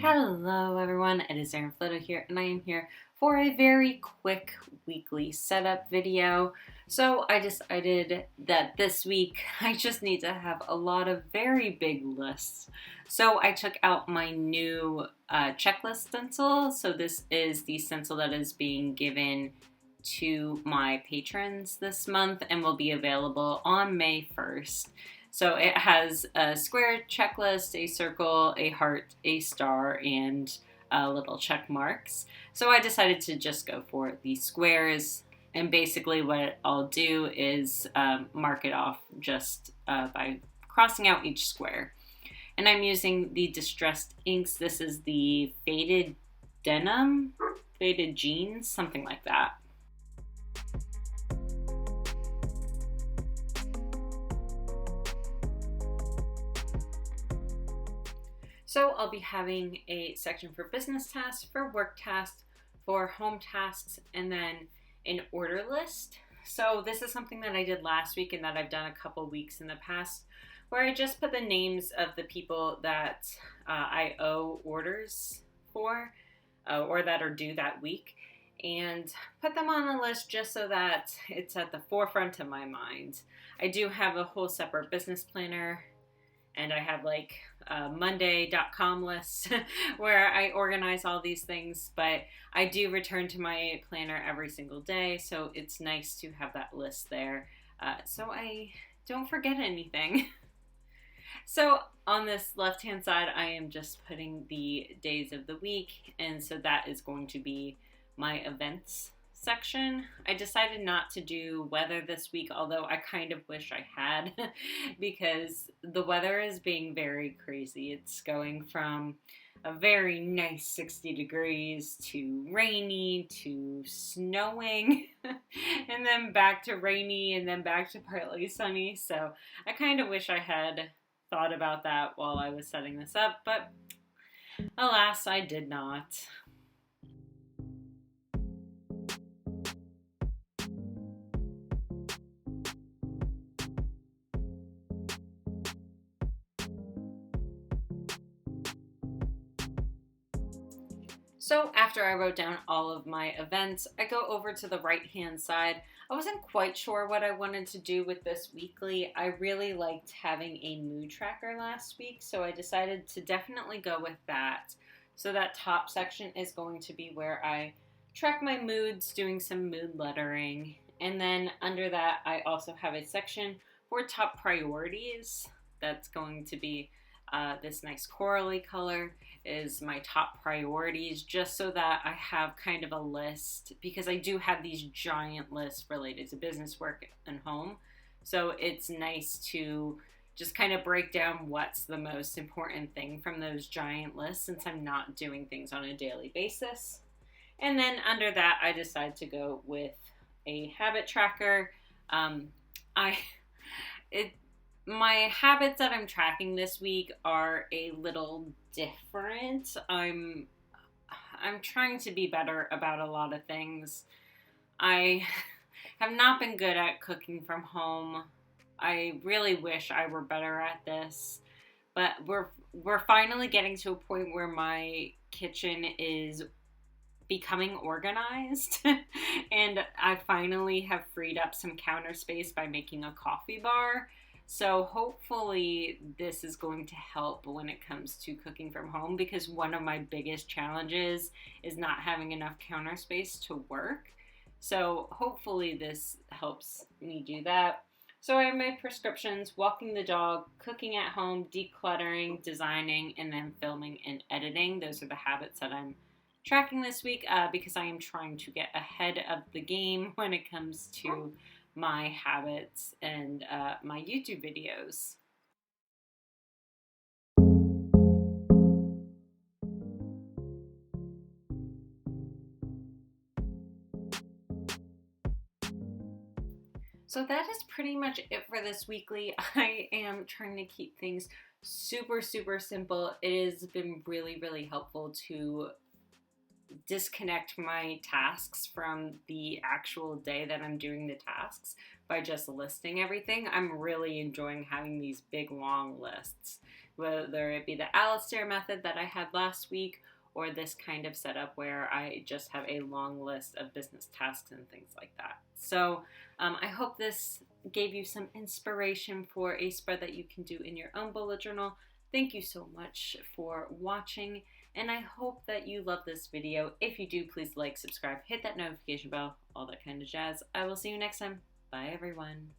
Hello everyone, it is Erin Floto here, and I am here for a very quick weekly setup video. So I decided that this week I just need to have a lot of very big lists. So I took out my new checklist stencil. So this is the stencil that is being given to my patrons this month and will be available on May 1st. So it has a square checklist, a circle, a heart, a star, and little check marks. So I decided to just go for the squares. And basically what I'll do is mark it off just by crossing out each square. And I'm using the distressed inks. This is the faded denim, faded jeans, something like that. So I'll be having a section for business tasks, for work tasks, for home tasks, and then an order list. So this is something that I did last week and that I've done a couple weeks in the past, where I just put the names of the people that I owe orders for or that are due that week, and put them on a list just so that it's at the forefront of my mind. I do have a whole separate business planner, and I have like Monday.com lists where I organize all these things, but I do return to my planner every single day, so it's nice to have that list there so I don't forget anything. So on this left-hand side, I am just putting the days of the week, and so that is going to be my events section. I decided not to do weather this week, although I kind of wish I had because the weather is being very crazy. It's going from a very nice 60 degrees to rainy to snowing and then back to rainy and then back to partly sunny. So I kind of wish I had thought about that while I was setting this up, but alas, I did not. So after I wrote down all of my events, I go over to the right-hand side. I wasn't quite sure what I wanted to do with this weekly. I really liked having a mood tracker last week, so I decided to definitely go with that. So that top section is going to be where I track my moods, doing some mood lettering. And then under that, I also have a section for top priorities. That's going to be this nice corally color is my top priorities, just so that I have kind of a list, because I do have these giant lists related to business, work, and home. So it's nice to just kind of break down what's the most important thing from those giant lists, since I'm not doing things on a daily basis. And then under that, I decide to go with a habit tracker. My habits that I'm tracking this week are a little different. I'm trying to be better about a lot of things. I have not been good at cooking from home. I really wish I were better at this, but we're finally getting to a point where my kitchen is becoming organized and I finally have freed up some counter space by making a coffee bar. So hopefully this is going to help when it comes to cooking from home, because one of my biggest challenges is not having enough counter space to work. So hopefully this helps me do that. So I have my prescriptions, walking the dog, cooking at home, decluttering, designing, and then filming and editing. Those are the habits that I'm tracking this week because I am trying to get ahead of the game when it comes to my habits and my YouTube videos. So that is pretty much it for this weekly. I am trying to keep things super simple. It has been really helpful to disconnect my tasks from the actual day that I'm doing the tasks by just listing everything. I'm really enjoying having these big long lists. whether it be the Alistair method that I had last week or this kind of setup where I just have a long list of business tasks and things like that. So I hope this gave you some inspiration for a spread that you can do in your own bullet journal. Thank you so much for watching, and I hope that you love this video. If you do, please like, subscribe, hit that notification bell, all that kind of jazz. I will see you next time. Bye, everyone.